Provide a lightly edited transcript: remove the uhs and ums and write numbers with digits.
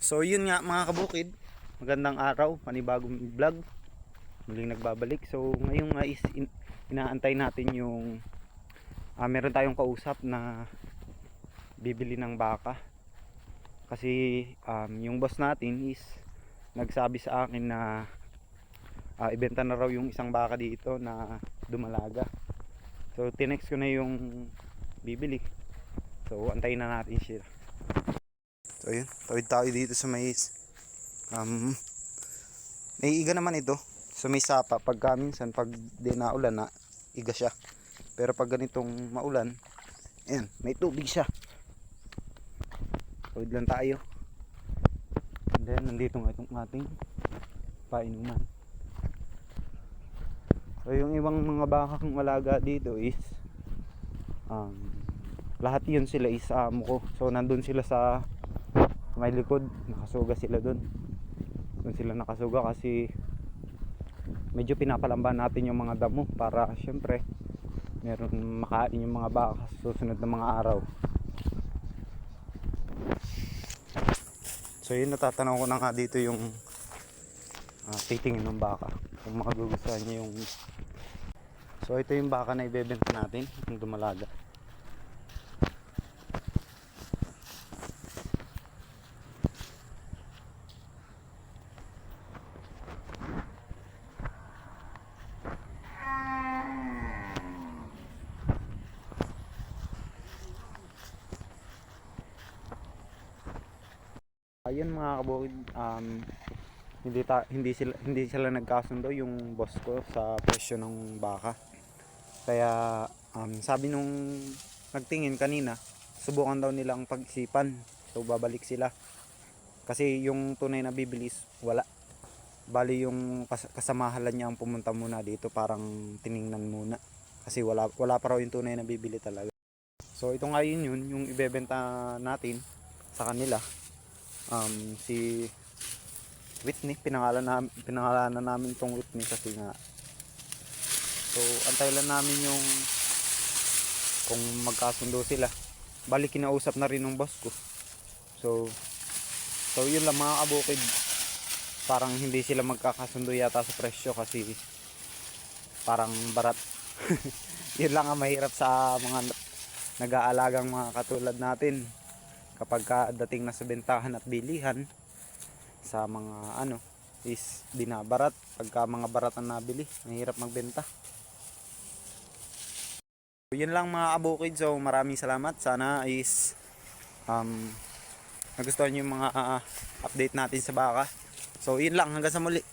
So yun nga mga kabukid, magandang araw, panibagong vlog, muling nagbabalik. So ngayon nga is inaantay natin yung meron tayong kausap na bibili ng baka. Kasi yung boss natin is nagsabi sa akin na ibenta na raw yung isang baka dito na dumalaga. So tinext ko na yung bibili. So antayin na natin siya. So yun, tawid tayo dito sa may naiiga naman ito sa may sapa. Pagka minsan pag di naulan na iga siya, pero pag ganitong maulan, ayan, may tubig siya. Tawid lang tayo. And then nandito nga itong ating painuman. So yung ibang mga bakang malaga dito is lahat yun sila is amo ko. So nandun sila sa may likod, nakasuga sila doon sila nakasuga kasi medyo pinapalamban natin yung mga damo para syempre meron makain yung mga baka sa susunod na mga araw. So yun, natatanaw ko na nga dito yung titingin ng baka kung magugustuhan niya yung. So ito yung baka na ibebenta natin, yung dumalaga. Ayun mga kabukid, hindi sila nagkasundo yung boss ko sa presyo ng baka. Kaya sabi nung nagtingin kanina, subukan daw nilang pag-isipan. So babalik sila. Kasi yung tunay na bibilis wala. Bali yung kasamahan niya ang pumunta muna dito, parang tiningnan muna. Kasi wala pa raw yung tunay na bibili talaga. So ito nga yun yung ibebenta natin sa kanila. Si Whitney, pinangalanan namin tong Whitney kasi nga. So antay lang namin yung kung magkasundo sila. Bali kinausap na rin ng boss ko. So yun lang mga kabukid, parang hindi sila magkakasundo yata sa presyo kasi parang barat. Yun lang ang mahirap sa mga nag-aalagang mga katulad natin. Kapag dating na sa bentahan at bilihan sa mga is binabarat. Pagka mga barat ang nabili, mahirap magbenta. So, yun lang mga kabukid. So maraming salamat. Sana is nagustuhan nyo yung mga update natin sa baka. So yun lang, hanggang sa muli.